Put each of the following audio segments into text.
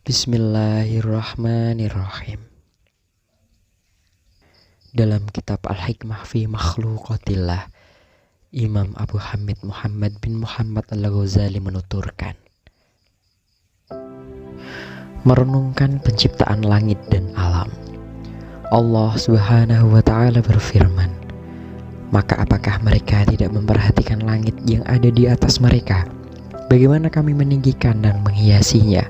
Bismillahirrahmanirrahim. Dalam kitab Al-Hikmah fi Makhluqatillah, Imam Abu Hamid Muhammad bin Muhammad Al-Ghazali menuturkan, merenungkan penciptaan langit dan alam, Allah Subhanahu wa Ta'ala berfirman, maka apakah mereka tidak memperhatikan langit yang ada di atas mereka? Bagaimana kami meninggikan dan menghiasinya,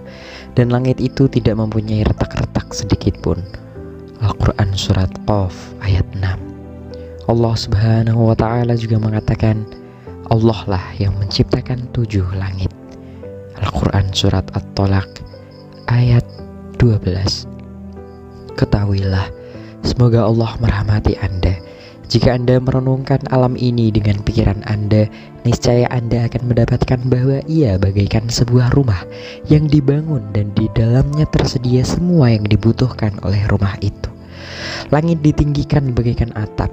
dan langit itu tidak mempunyai retak-retak sedikit pun. Al-Quran Surat Qaf ayat 6. Allah Subhanahu wa Ta'ala juga mengatakan, Allah lah yang menciptakan 7 langit. Al-Quran Surat At-Tolaq ayat 12. Ketahuilah, semoga Allah merahmati Anda. Jika Anda merenungkan alam ini dengan pikiran Anda, niscaya Anda akan mendapatkan bahwa ia bagaikan sebuah rumah yang dibangun dan di dalamnya tersedia semua yang dibutuhkan oleh rumah itu. Langit ditinggikan bagaikan atap,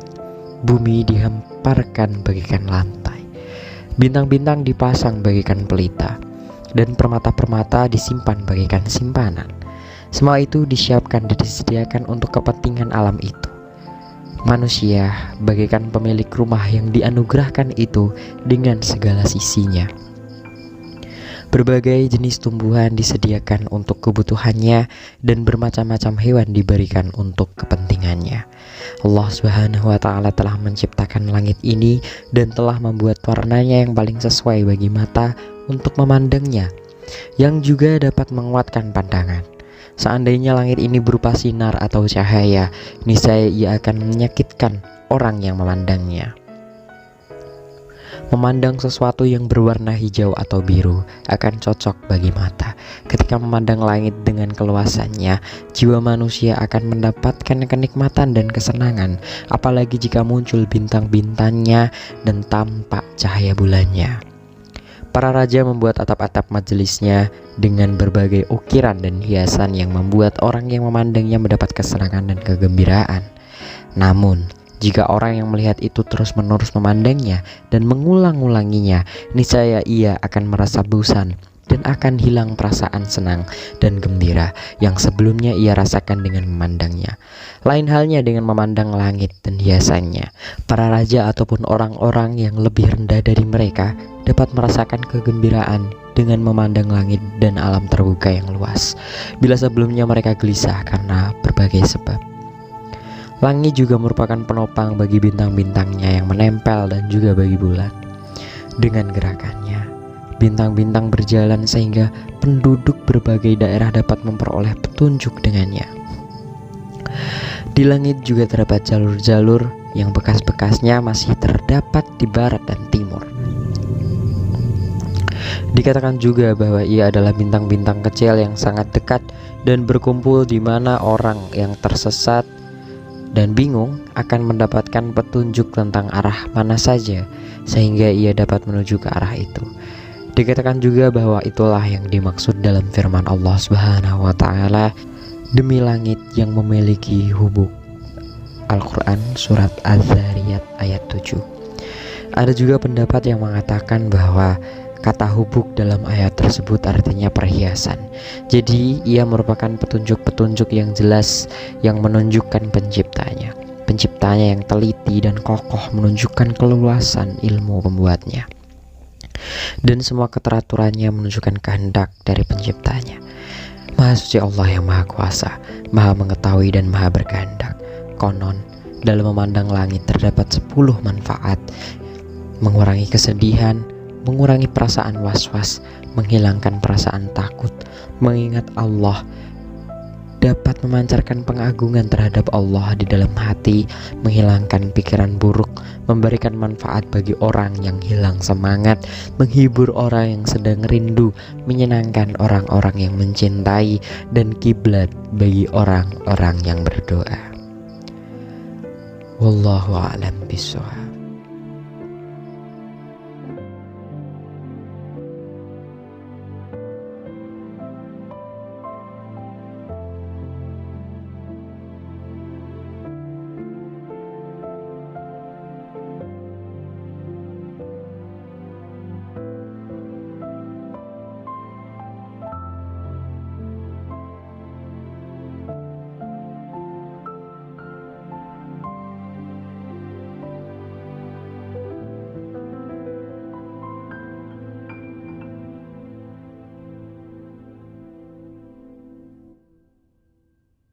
bumi dihamparkan bagaikan lantai, bintang-bintang dipasang bagaikan pelita, dan permata-permata disimpan bagaikan simpanan. Semua itu disiapkan dan disediakan untuk kepentingan alam itu. Manusia bagaikan pemilik rumah yang dianugerahkan itu dengan segala sisinya. Berbagai jenis tumbuhan disediakan untuk kebutuhannya dan bermacam-macam hewan diberikan untuk kepentingannya. Allah Subhanahu wa Ta'ala telah menciptakan langit ini dan telah membuat warnanya yang paling sesuai bagi mata untuk memandangnya, yang juga dapat menguatkan pandangan. Seandainya langit ini berupa sinar atau cahaya, niscaya ia akan menyakitkan orang yang memandangnya. Memandang sesuatu yang berwarna hijau atau biru akan cocok bagi mata. Ketika memandang langit dengan keluasannya, jiwa manusia akan mendapatkan kenikmatan dan kesenangan, apalagi jika muncul bintang-bintangnya dan tampak cahaya bulannya. Para raja membuat atap-atap majelisnya dengan berbagai ukiran dan hiasan yang membuat orang yang memandangnya mendapat kesenangan dan kegembiraan. Namun, jika orang yang melihat itu terus-menerus memandangnya dan mengulang-ulanginya, niscaya ia akan merasa bosan dan akan hilang perasaan senang dan gembira yang sebelumnya ia rasakan dengan memandangnya. Lain halnya dengan memandang langit dan hiasannya. Para raja ataupun orang-orang yang lebih rendah dari mereka dapat merasakan kegembiraan dengan memandang langit dan alam terbuka yang luas, bila sebelumnya mereka gelisah karena berbagai sebab. Langit juga merupakan penopang bagi bintang-bintangnya yang menempel dan juga bagi bulan. Dengan gerakannya, bintang-bintang berjalan sehingga penduduk berbagai daerah dapat memperoleh petunjuk dengannya. Di langit juga terdapat jalur-jalur yang bekas-bekasnya masih terdapat di barat dan timur. Dikatakan juga bahwa ia adalah bintang-bintang kecil yang sangat dekat dan berkumpul di mana orang yang tersesat dan bingung akan mendapatkan petunjuk tentang arah mana saja sehingga ia dapat menuju ke arah itu. Dikatakan juga bahwa itulah yang dimaksud dalam firman Allah Subhanahu wa Ta'ala, demi langit yang memiliki hubuk. Al-Quran Surat Az-Zariyat ayat 7. Ada juga pendapat yang mengatakan bahwa kata hubuk dalam ayat tersebut artinya perhiasan. Jadi ia merupakan petunjuk-petunjuk yang jelas yang menunjukkan penciptanya. Penciptanya yang teliti dan kokoh menunjukkan keluasan ilmu pembuatnya. Dan semua keteraturannya menunjukkan kehendak dari penciptanya. Maha suci Allah yang maha kuasa, maha mengetahui dan maha berkehendak. Konon, dalam memandang langit terdapat 10 manfaat: mengurangi kesedihan, mengurangi perasaan was-was, menghilangkan perasaan takut, mengingat Allah, dapat memancarkan pengagungan terhadap Allah di dalam hati, menghilangkan pikiran buruk, memberikan manfaat bagi orang yang hilang semangat, menghibur orang yang sedang rindu, menyenangkan orang-orang yang mencintai, dan kiblat bagi orang-orang yang berdoa. Wallahu a'lam bishawab.